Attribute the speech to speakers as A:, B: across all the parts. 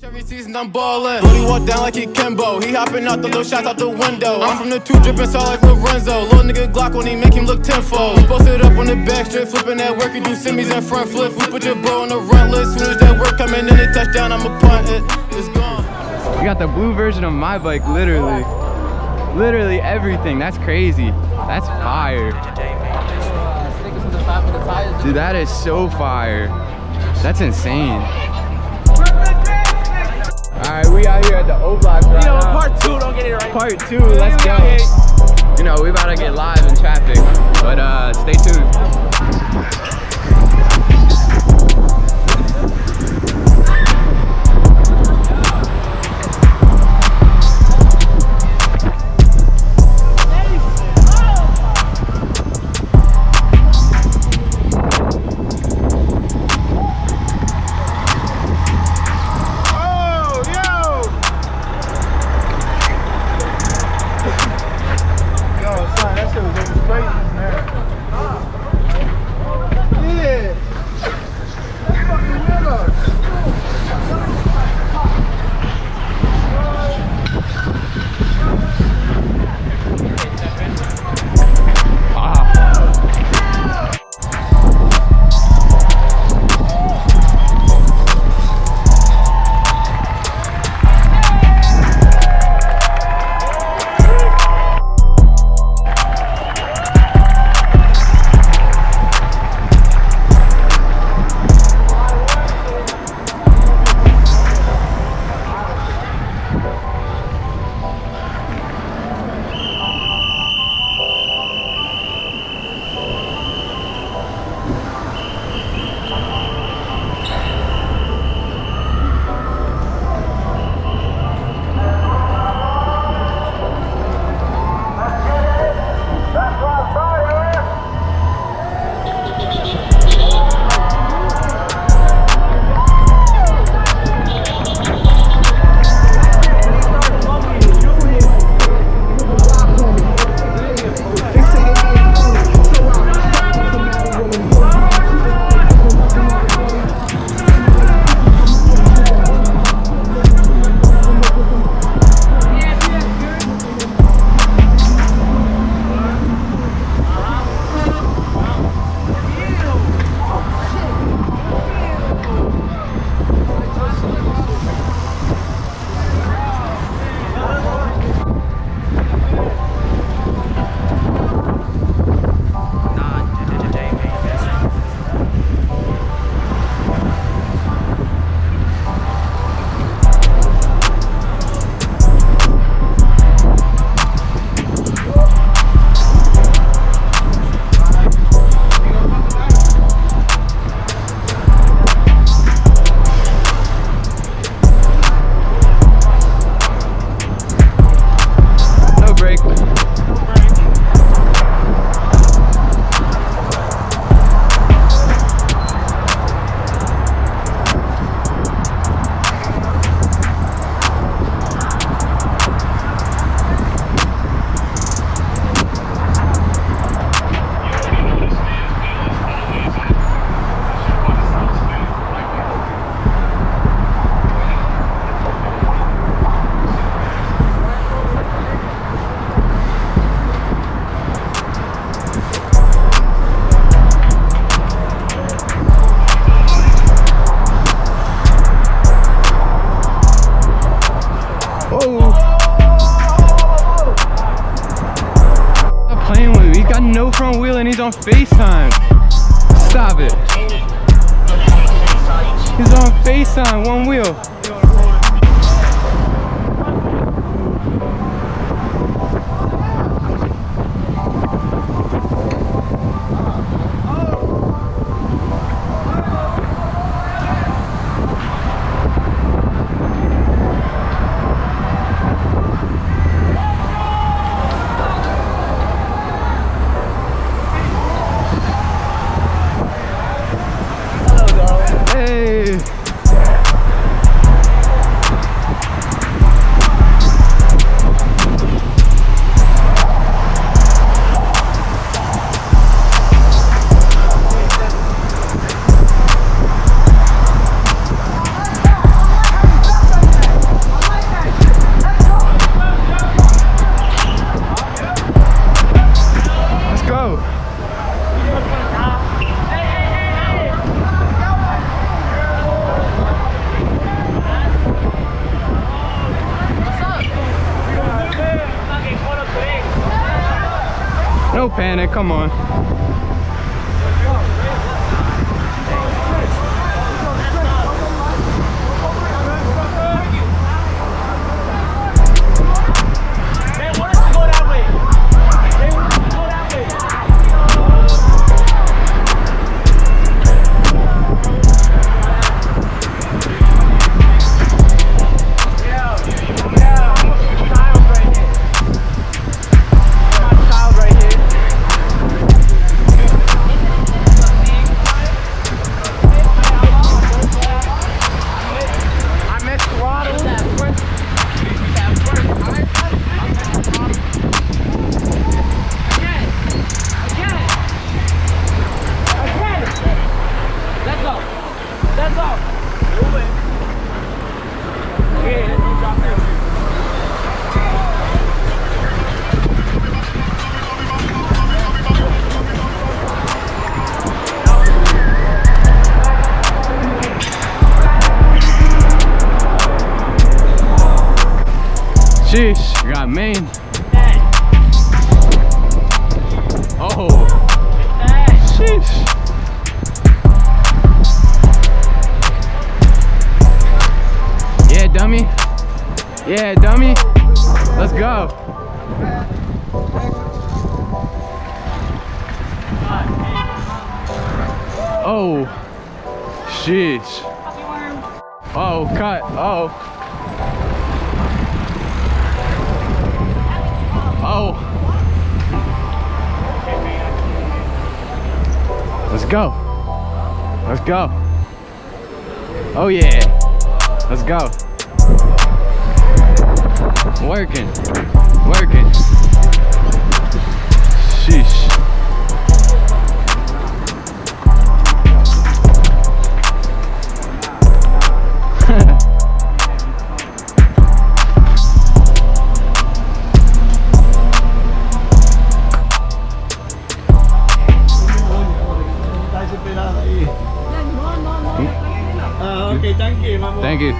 A: Every season I'm ballin'. Brody walk down like he Kimbo. He hopping out the little shots out the window. I'm from the 2 drippin' sour like Lorenzo. Little nigga Glock when he make him look tenfold. We posted up on the back strip, flipping that work. You do semis and front flip. We put your bro on the run list. Soon as that work coming in and touchdown, I'ma punt it. It's gone.
B: You got the blue version of my bike, literally. Literally everything. That's crazy. That's fire. Dude, that is so fire. That's insane. Alright, we out here at the O Block right now.
C: Part 2, don't get it right.
B: Part 2, let's go. You know, we about to get live in traffic, but stay tuned. Front wheel and he's on FaceTime. Stop it. He's on FaceTime, one wheel. No panic, come on. Sheesh, we got main. Oh, sheesh. Yeah, dummy. Yeah, dummy. Let's go. Oh, sheesh. Oh, cut. Oh. Oh. Let's go. Let's go. Oh yeah. Let's go. Working. Working. Sheesh.
C: Okay, thank you.
B: Thank you.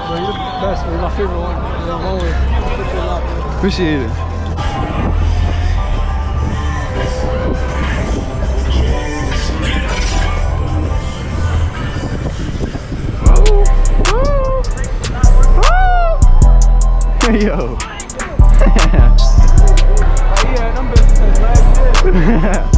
C: You're the best, you're my favorite one. I'm always appreciate you a lot, man.
B: Appreciate it. Yo.
C: Yeah, them businesses right there.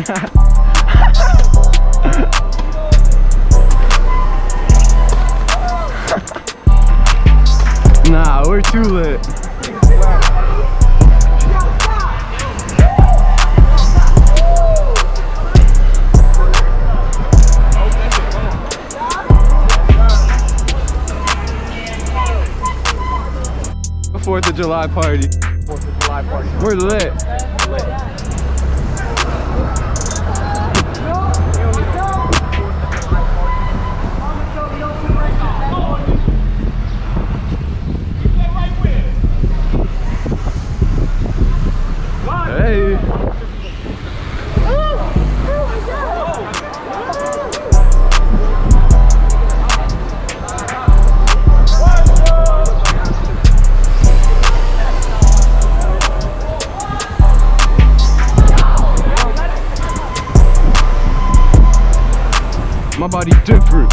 B: Nah, we're too lit. Fourth of July party.
C: 4th of July party.
B: We're lit. Hey. My body different.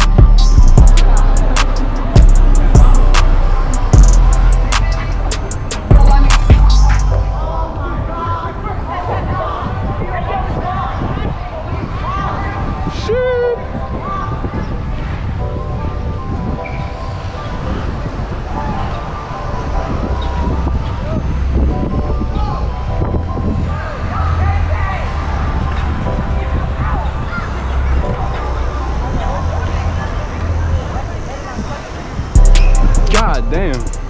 B: God damn.